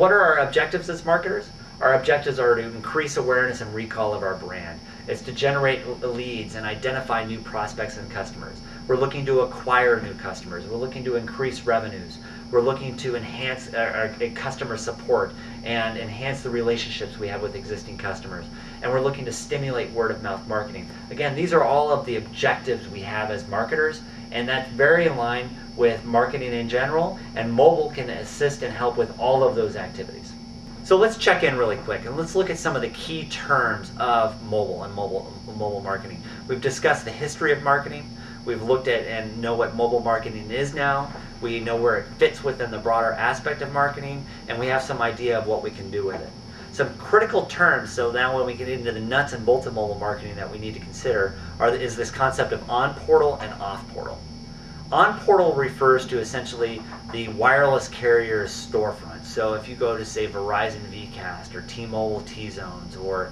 what are our objectives as marketers? Our objectives are to increase awareness and recall of our brand. It's to generate leads and identify new prospects and customers. We're looking to acquire new customers. We're looking to increase revenues. We're looking to enhance our customer support and enhance the relationships we have with existing customers. And we're looking to stimulate word-of-mouth marketing. Again, these are all of the objectives we have as marketers, and that's very in line with marketing in general, and mobile can assist and help with all of those activities. So let's check in really quick and let's look at some of the key terms of mobile and mobile marketing. We've discussed the history of marketing. We've looked at and know what mobile marketing is now. We know where it fits within the broader aspect of marketing, and we have some idea of what we can do with it. Some critical terms, so now when we get into the nuts and bolts of mobile marketing that we need to consider is this concept of on-portal and off-portal. On-portal refers to essentially the wireless carrier's storefront. So if you go to, say, Verizon Vcast or T-Mobile T-Zones or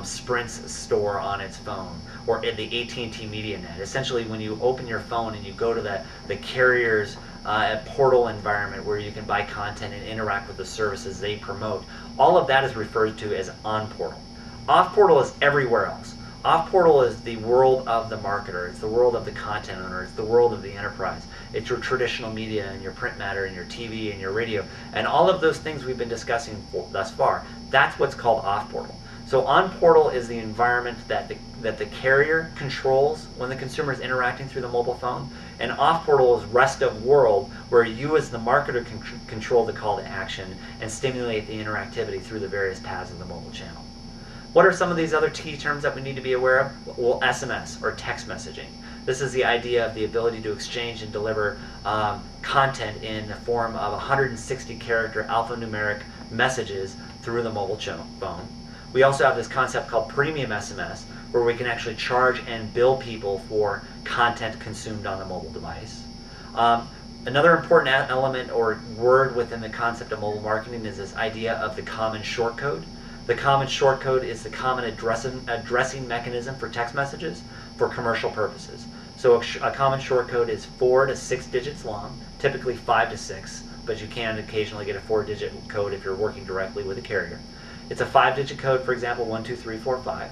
Sprint's store on its phone, or in the AT&T MediaNet. Essentially, when you open your phone and you go to the carrier's portal environment where you can buy content and interact with the services they promote, all of that is referred to as on-portal. Off-portal is everywhere else. Off-portal is the world of the marketer. It's the world of the content owner. It's the world of the enterprise. It's your traditional media and your print matter and your TV and your radio and all of those things we've been discussing thus far. That's what's called off-portal. So on-portal is the environment that the carrier controls when the consumer is interacting through the mobile phone, and off-portal is rest of world, where you as the marketer can control the call to action and stimulate the interactivity through the various paths of the mobile channel. What are some of these other key terms that we need to be aware of? Well, SMS, or text messaging. This is the idea of the ability to exchange and deliver content in the form of 160-character alphanumeric messages through the mobile phone. We also have this concept called premium SMS, where we can actually charge and bill people for content consumed on the mobile device. Another important element or word within the concept of mobile marketing is this idea of the common short code. The common short code is the common addressing mechanism for text messages for commercial purposes. So a common short code is 4 to 6 digits long, typically 5 to 6, but you can occasionally get a 4-digit code if you're working directly with a carrier. It's a 5-digit code, for example, 1, 2, 3, 4, 5.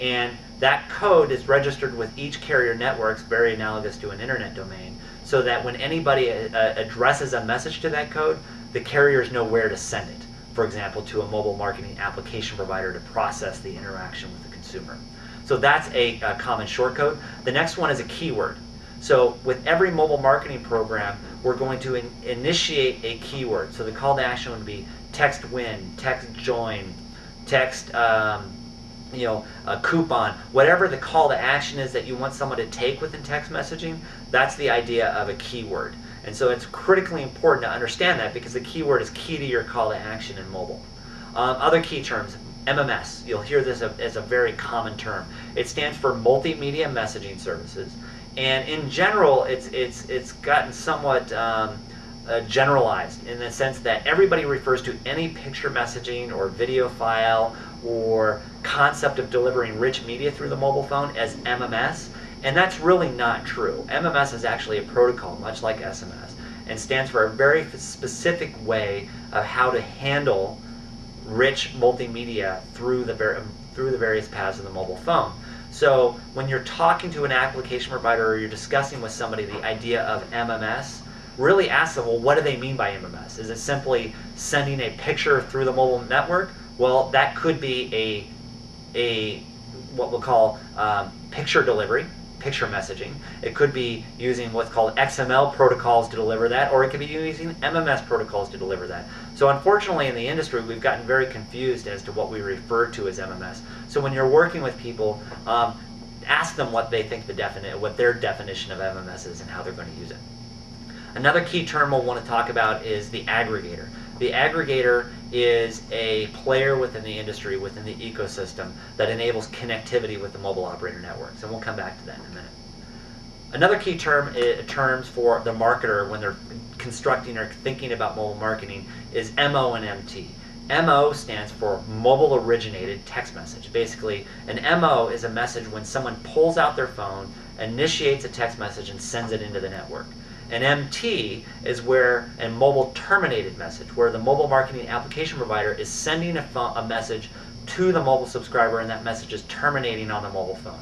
And that code is registered with each carrier networks, very analogous to an internet domain, so that when anybody addresses a message to that code, the carriers know where to send it. For example, to a mobile marketing application provider to process the interaction with the consumer. So that's a common short code. The next one is a keyword. So with every mobile marketing program, we're going to initiate a keyword. So the call to action would be text win, text join, text a coupon, whatever the call to action is that you want someone to take within text messaging, that's the idea of a keyword. And so it's critically important to understand that, because the keyword is key to your call to action in mobile. Other key terms, MMS, you'll hear this as a very common term. It stands for multimedia messaging services. And in general, it's gotten somewhat generalized in the sense that everybody refers to any picture messaging or video file or concept of delivering rich media through the mobile phone as MMS, and that's really not true. MMS is actually a protocol, much like SMS, and stands for a very specific way of how to handle rich multimedia through the various paths of the mobile phone. So when you're talking to an application provider or you're discussing with somebody the idea of MMS, really ask them, well, what do they mean by MMS? Is it simply sending a picture through the mobile network? Well, that could be what we'll call picture delivery, picture messaging. It could be using what's called XML protocols to deliver that, or it could be using MMS protocols to deliver that. So unfortunately in the industry, we've gotten very confused as to what we refer to as MMS. So when you're working with people, ask them what they think what their definition of MMS is and how they're going to use it. Another key term we'll want to talk about is the aggregator. The aggregator is a player within the industry, within the ecosystem, that enables connectivity with the mobile operator networks, and we'll come back to that in a minute. Another key terms for the marketer when they're constructing or thinking about mobile marketing is MO and MT. MO stands for mobile originated text message. Basically, an MO is a message when someone pulls out their phone, initiates a text message, and sends it into the network. An MT is where a mobile terminated message, where the mobile marketing application provider is sending a message to the mobile subscriber, and that message is terminating on the mobile phone.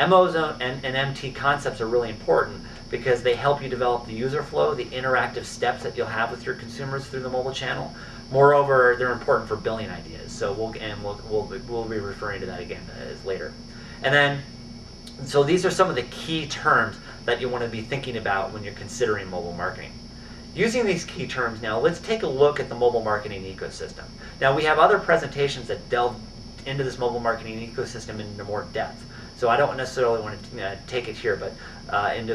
MOs and MT concepts are really important because they help you develop the user flow, the interactive steps that you'll have with your consumers through the mobile channel. Moreover, they're important for billing ideas. So we'll be referring to that again later. And then, so these are some of the key terms that you want to be thinking about when you're considering mobile marketing. Using these key terms now, let's take a look at the mobile marketing ecosystem. Now, we have other presentations that delve into this mobile marketing ecosystem into more depth. So I don't necessarily want to take it here, but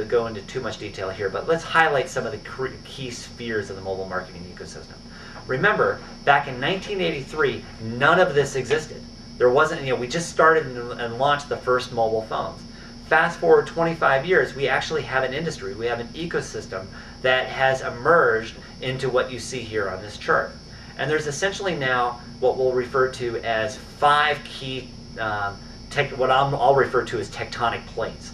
go into too much detail here. But let's highlight some of the key spheres of the mobile marketing ecosystem. Remember, back in 1983, none of this existed. There wasn't, we just started and launched the first mobile phones. Fast forward 25 years, we actually have an industry, we have an ecosystem that has emerged into what you see here on this chart. And there's essentially now what we'll refer to as 5 key, what I'll refer to as tectonic plates.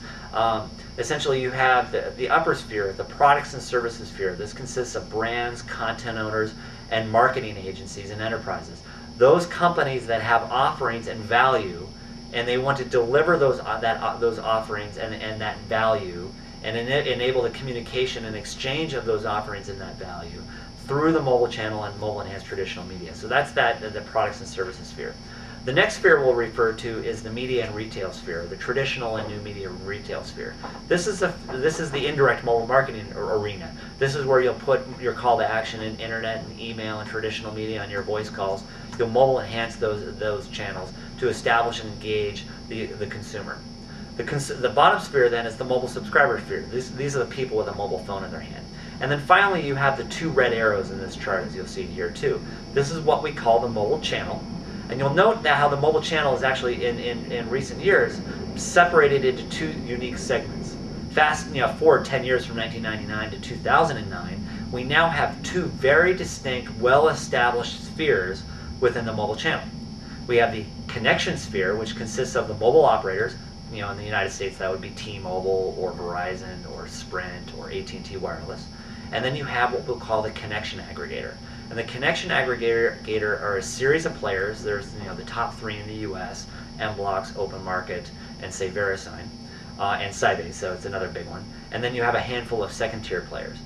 Essentially, you have the upper sphere, the products and services sphere. This consists of brands, content owners, and marketing agencies and enterprises. Those companies that have offerings and value, and they want to deliver those offerings and that value, and enable the communication and exchange of those offerings and that value through the mobile channel and mobile enhanced traditional media. So that's the products and services sphere. The next sphere we'll refer to is the media and retail sphere, the traditional and new media and retail sphere. This is the indirect mobile marketing arena. This is where you'll put your call to action in internet and email and traditional media on your voice calls. You'll mobile enhance those channels to establish and engage the consumer. The bottom sphere then is the mobile subscriber sphere. These are the people with a mobile phone in their hand. And then finally you have the 2 red arrows in this chart, as you'll see here too. This is what we call the mobile channel. And you'll note that how the mobile channel is actually, in recent years, separated into 2 unique segments. Forward 10 years from 1999 to 2009, we now have 2 very distinct, well-established spheres within the mobile channel. We have the connection sphere, which consists of the mobile operators. In the United States, that would be T-Mobile or Verizon or Sprint or AT&T Wireless. And then you have what we'll call the connection aggregator. And the connection aggregator are a series of players. There's the top 3 in the U.S., M-Blocks, Open Market, and say VeriSign, and Sybase, so it's another big one. And then you have a handful of second-tier players.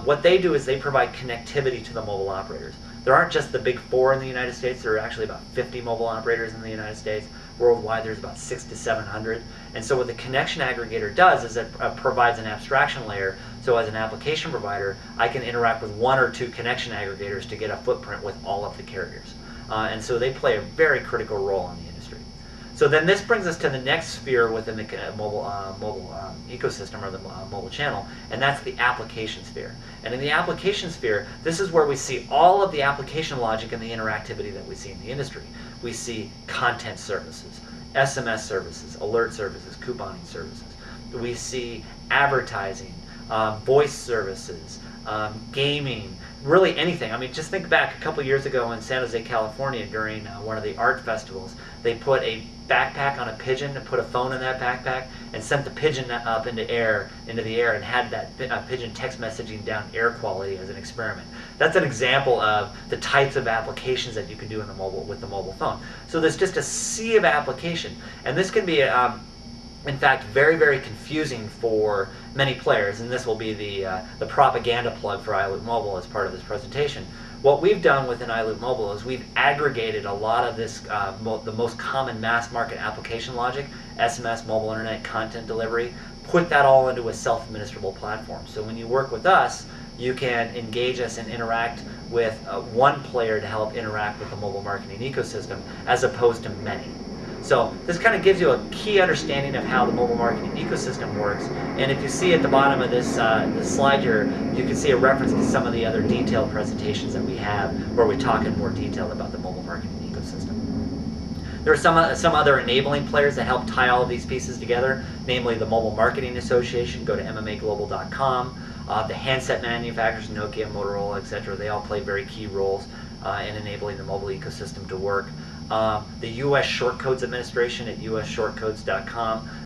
What they do is they provide connectivity to the mobile operators. There aren't just the big 4 in the United States. There are actually about 50 mobile operators in the United States. Worldwide, there's about 600 to 700. And so what the connection aggregator does is it provides an abstraction layer. So as an application provider, I can interact with 1 or 2 connection aggregators to get a footprint with all of the carriers. And so they play a very critical role in the industry. So then this brings us to the next sphere within the mobile ecosystem, or the mobile channel, and that's the application sphere. And in the application sphere, this is where we see all of the application logic and the interactivity that we see in the industry. We see content services, SMS services, alert services, couponing services. We see advertising, voice services, gaming, really anything. I mean, just think back a couple years ago in San Jose, California, during one of the art festivals. They put a backpack on a pigeon and put a phone in that backpack and sent the pigeon up into the air and had that pigeon text messaging down air quality as an experiment. That's an example of the types of applications that you can do with the mobile phone. So there's just a sea of application, and this can be in fact very, very confusing for many players, and this will be the propaganda plug for iLoopMobile as part of this presentation. What we've done within iLoopMobile is we've aggregated a lot of this, the most common mass market application logic, SMS, mobile internet, content delivery, put that all into a self-administrable platform. So when you work with us, you can engage us and interact with 1 player to help interact with the mobile marketing ecosystem as opposed to many. So this kind of gives you a key understanding of how the mobile marketing ecosystem works. And if you see at the bottom of this slide here, you can see a reference to some of the other detailed presentations that we have where we talk in more detail about the mobile marketing ecosystem. There are some other enabling players that help tie all of these pieces together, namely the Mobile Marketing Association. Go to MMAglobal.com. The handset manufacturers, Nokia, Motorola, etc., they all play very key roles in enabling the mobile ecosystem to work. The U.S. Short Codes Administration at usshortcodes.com.